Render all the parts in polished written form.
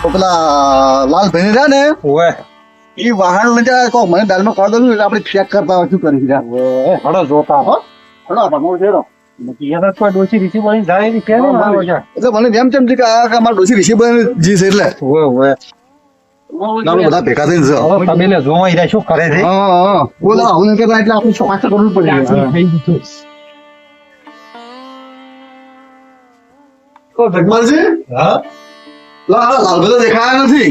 તો પેલા લાલભાઈ રહ્યા ને ઓએ એ વાહન લઈ જાય કહો મને દાલમાં કાઢ દઉં એટલે આપણે ચેક કરતા હોય શું કરી રહ્યા ઓએ હડો જોતા હો હલો ભગવાન છે યાર કોઈ ડોસી રીસી બની જાય ની કે ને મારો છે એટલે મને જેમ તેમ છે કે આ અમારા ડોસી ઋષિ જી છે એટલે ઓએ ઓએ ના બધા ભેગા થઈને છે હવે તમે લે જોવા ઈરા શું કરે છે હા બોલા આવું કે એટલે આપણે ચોકાસ કરવું પડે તો જગમાલજી હા લાલભાઈ તો દેખાયા નથી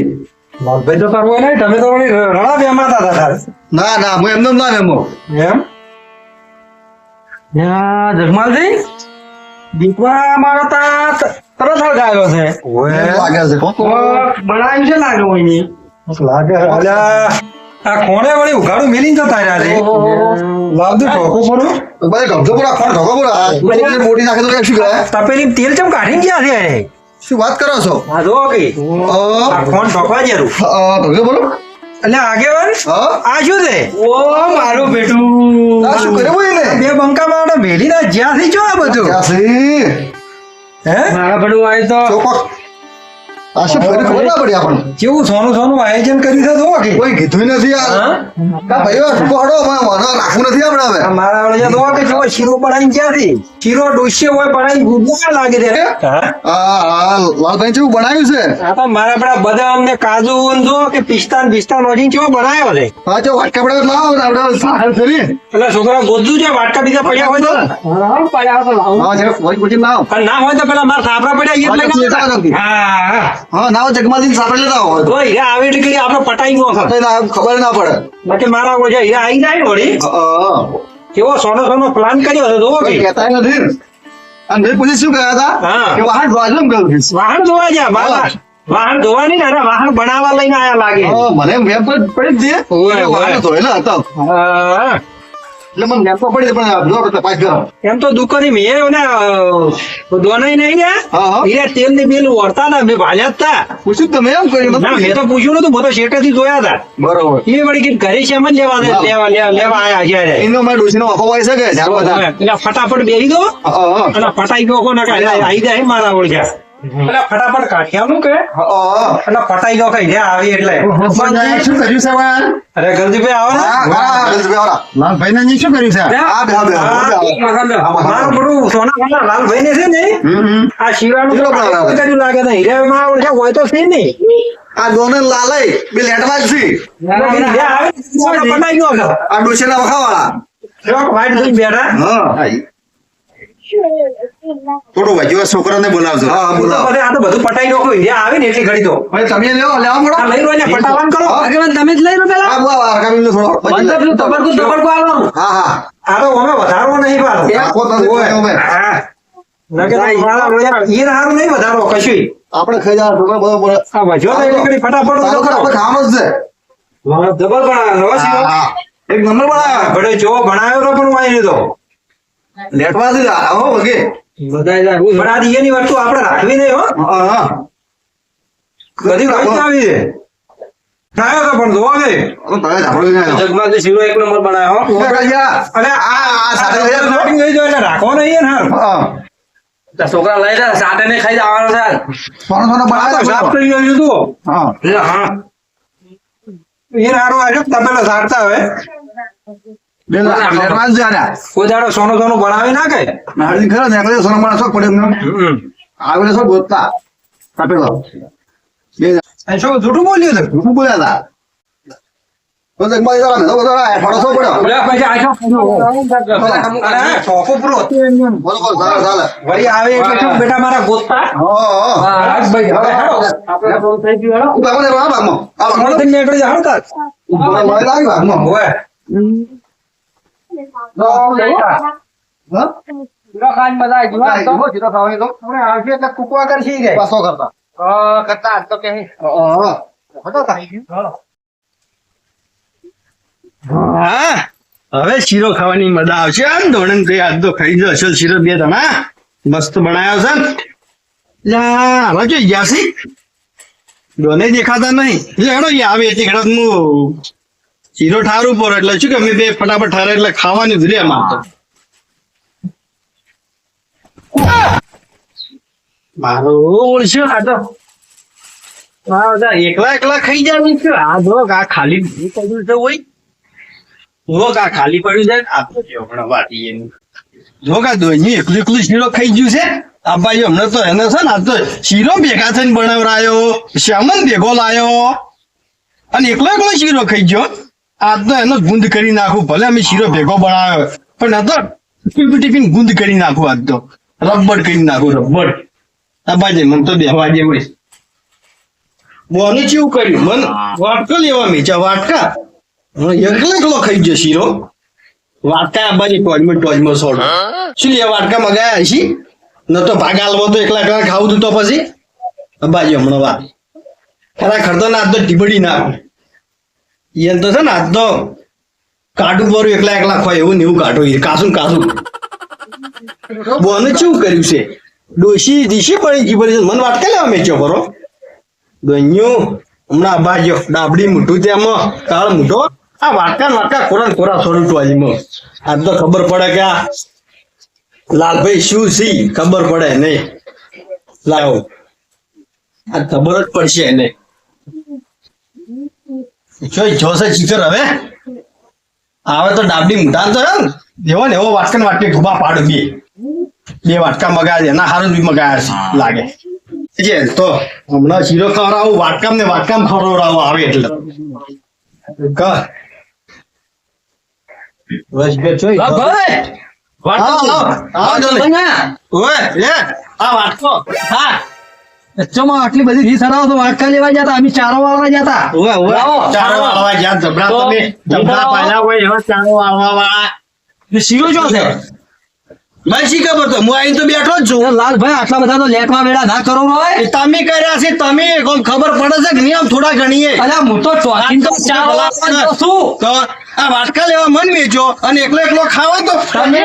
લાલભાઈ તો કરવો નહીં તમે તો વળી રણા બેમાતા હતા ના ના હું એમને ના એમો એમ યા જગમાલજી દીપવા અમારો તા તરત હળગાયો છે ઓએ લાગે છે બનાવ્યું છે લાગે હોય ની લાગે અલ્યા આ કોણે વળી ઉઘાડું મેલીને જતા રહ્યા રે લાવજો ઠોકો પડો ભાઈ ગમતો પૂરા કોણ ઢોકો પૂરા મોટી નાખે તો શું કહેવાય તપેલી તેલ ચમ કાઢીને ગયા છે અરે શું વાત કરો છો આ જો કે આ કોણ ઠોકવા જેરું ભગે બોલો એટલે આગેવાન આ શું છે ઓ મારું બેટું આ શું કર્યું હોય ને બે બંકા બાવડા મેલી ના જ્યાંથી જો આ બધું ક્યાંથી હે મારા પડું આય તો ચોપક આ શું કર્યું ખબર ના પડી આપણને કેવું સોનું સોનું આયોજન કર્યું છે જો કે કોઈ કીધું નથી યાર કા ભાઈઓ ઠુકો હડો મને રાખવું નથી આપણે હવે આ મારા વળે જો કે જો શીરો પડાઈને ક્યાંથી શીરો ડોસ્ય હોય પડાઈને ગુગા લાગે છે લાલભાઈ કેવું બનાવ્યું છે આ તો મારા પેલા બદામ ને કાજુ જો કે પિસ્તા નોજી કેવો બનાવ્યો છે હા જો વાટકા પડે લાવો ને આપણે સાહેબ કરી એટલે છોકરા ગોદું છે વાટકા બીજા પડ્યા હોય તો હા જરા કોઈ કોઈ લાવો અને ના હોય તો પેલા મારા સાપરા પડ્યા એ હા હા ના જગમાલજી સાપડે લેતા હોય તો હીરા આવે એટલે કે આપણે પટાઈ નો ખબર ના પડે બાકી મારા ઓછા હીરા આવી જાય વળી કેવો સોનો સોનો પ્લાન કર્યો હતો જોવો કે કહેતા નથી અને મેં પૂછ્યું શું કહ્યા હતા કે વાહન ધોવા ગયું વાહન ધોવા જા વાહન ધોવા નહીં ને વાહન બનાવવા લઈને આયા લાગે મને મેપ પડી જ દે વાહન ધોયેલા હતા એટલે મને મેપ પડી પણ જો તપાસ કરો એમ તો દુકાને મેં ને દોનાઈ નહીં ને હીરા તેલ ની બિલ વળતા હતા મેં ભાલ્યા હતા પૂછ્યું તમે એમ કર્યું ના મેં તો પૂછ્યું નતું બધો શેટેથી જોયા હતા બરોબર એ વળી કે ઘરે છે એમ જ લેવા આયા જ્યારે એનો મારા ડોશીનો વાફો વાઈ શકે છે એટલે ફટાફટ બેસી દો અને ફટાઈ ગયો કોને આવી જાય મારા ઓળખ્યા એટલે ફટાફટ કાઢ્યાનું કે એટલે ફટાઈ ગયો કઈ આવી એટલે શું કર્યું છે અરે ગલજીભાઈ આવો ને લાલભાઈ ને શું કર્યું છે મારું બધું સોના વાળા લાલભાઈ ને છે ને આ શિવાનું કર્યું લાગે ને હીરા માં ઓળખ્યા હોય તો છે નહીં આ દોને લાલય બે લેટવા જ છે પટાઈ ગયો આ ડોશીના વખાવાળા વાઈટ થઈ બેઠા થોડું વાગ્યું છોકરાને બોલાવજો હા બોલાવો આ તો બધું પટાઈ નો હીરા આવે ને એટલી ઘડી તો ભાઈ તમે લેવા પડો લઈ લો ને પટાવાન કરો આગેવાન તમે જ લઈ લો પેલા હા બોલાવો આગામી થોડો તબરકુ આવો હા હા આ તો અમે વધારવો નહીં પાડો એ હારું નહીં વધારો કશું આપણે ખાઈ જવા છોકરા બધો બોલે આ વજો તો એટલી ઘડી ફટાફટ આપણે ખાવાનું જ છે જબર બનાવ્યો એક નંબર બનાવ્યો બડે જો બનાવ્યો તો પણ વાઈ લીધો લેટવાથી આવો વગે બધાય પણ આ દિયેની વસ્તુ આપણે રાખવી નહીં હો હા કદી રાખી આવી છે ખાયો તો પણ જોવા ગઈ જગમાં શીરો એક નંબર બનાવ્યો અને આ સાથે લઈ જાય રાખવો નહીં ને હાર છોકરા લઈ જાય સાથે ને ખાઈ જવાનો છે સોનો સોનો બનાવ્યો સાફ કરી ગયું તું હા હા એ હારું આવ્યો તપેલા સારતા હવે લેટવાથી જાણ્યા કોઈ દાડો સોનું સોનું બનાવી નાખે નાળી ખરા ને એકલે સોનો બનાવ શોખ પડે એમને આવેલે શોખ ગોતતા કાપેલો શું જૂઠું બોલ્યું છે શું બોલ્યા હતા તો જગમાં જરા ને તો થોડો પડ્યો ચોખ્ખો પૂરો બરોબર ચાલે વળી આવે એટલે શું બેટા મારા ગોતતા કુકવા કરશી હવે શીરો ખાવાની મજા આવશે આમ ધોરણ કઈ આજ તો ખાઈ જો અસલ શીરો બે જણા મસ્ત બનાવ્યો છે હવે જોઈ ગયા છે દોને દેખાતા નહીં હેડો આવે એટલી ખેડત હું શીરો ઠારું પર એટલે શું કે અમે બે ફટાફટ ઠારે એટલે ખાવાની જ રે અમાર તો મારો ઓળશ્યો આ તો એકલા એકલા ખાઈ જાય છે આ જો આ ખાલી પડ્યું છે હોય જો આ ખાલી પડ્યું છે આ તો જો હમણાં વાટી એનું જો કા દોની એકલું એકલું શીરો ખાઈ ગયું છે આ ભાઈ હમણાં તો એને છે ને આ તો શીરો ભેગા થઈને બનાવરાયો શ્યામન ભેગો લાયો અને એકલો એકલો શીરો ખાઈ ગયો આ તો એનો ગુંદ કરી નાખું ભલે અમે શીરો ભેગો બનાવ્યો પણ આ તો ટિફિન ગુંદ કરી નાખું આજ તો રબડ કરી નાખું રબડ આ બાજે મને તો બેહવા જેવું છે બોની કેવું કર્યું મન વાટકો લેવા મેચા વાટકા એકલો એકલો ખાઈ ગયો શીરો વાટકા આ બાજુ ટોજમાં સોડ શું લે વાટકા મગાયા છે ન તો ભાગ આલવો તો એકલા એકલા ખાવું તું તો પછી આ બાજુ હમણાં વાત ખરેખર તો ના તો ટીબડી નાખું એમ તો છે ને આજ તો કાઢું પર એકલા એકલા ખોય એવું ને એવું કાઢું કાસું બોને કેવું કર્યું છે ડોશી દીશી પડી ગઈ પડી મને વાટકા લેવા મેચ્યો કરો દોન્યો હમણાં બાજ્યો ડાબડી મૂઠું તેમાં કાળ મૂઠો આ વાટકા કોરા થોડું ટોલીમાં આજ તો ખબર પડે કે આ લાલભાઈ શું સી ખબર પડે નહીં લાવો આ ખબર જ પડશે એને જોશે ચીકર હવે આવે તો ડાબડી મૂઠા તો એવો ને એવો વાટકા વાટકે ઘુબા પાડ બે વાટકા મગાયા એના હારું બી મગાયા છે લાગે છે તો હમણાં શીરો ખવડાવું વાટકામ ખવડાવું આવે એટલે કર બસ બે જોઈ આટલી બધી રીસ હરાવો તો વાટકા લેવા જતા અમે ચારો વાળવા જતા ચારો વાળવા જ્યાં જબરા તમે જબરા પાડ્યા હોય એવા ચારો વાળવા વાળા શીરો જો છે ભાઈ શી ખબર તો હું અહીં તો બેઠો જ છું લાલભાઈ આટલા બધા તો લેટમાં વેળા ના કરો હોય તમે કર્યા છે તમે ખબર પડે છે કે નિયમ થોડા ગણીએ અલ્યા હું તો ચોથી તો ચારો વાળવા તો શું તો આ વાટકા લેવા મન વેચો અને એકલો ખાવા તો તમે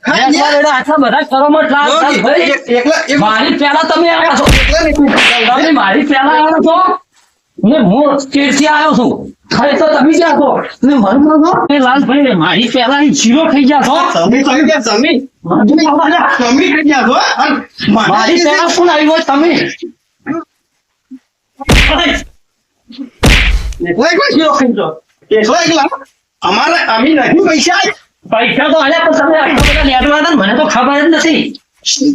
લેટમાં વેળા આટલા બધા કરો મત લાલભાઈ મારી પહેલા તમે આવ્યા છો તમે મારી પહેલા આવ્યા છો ને હું સ્ટેટથી આવ્યો છું ખરે તો તમે જ્યાં છો ને મારું નામ એ લાલભાઈ મારી પહેલા શીરો ખાઈ ગયા છો તમે ખાઈ ગયા મારી પહેલા કોણ આવ્યો તમે અમારે અમે નહીં પૈસા તો આલ્યા પણ તમે આટલા બધા લેટવા હતા ને મને તો ખબર જ નથી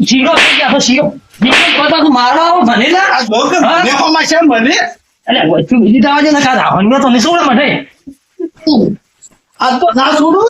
શીરો ખાઈ ગયા છો શીરો બીજું બધા તો મારવા આવો ભણેલા મને અરે વચ્ચે બીજી દાવા છે ને કા રાવણ તો નિસોડા માટે આ તો ના છોડું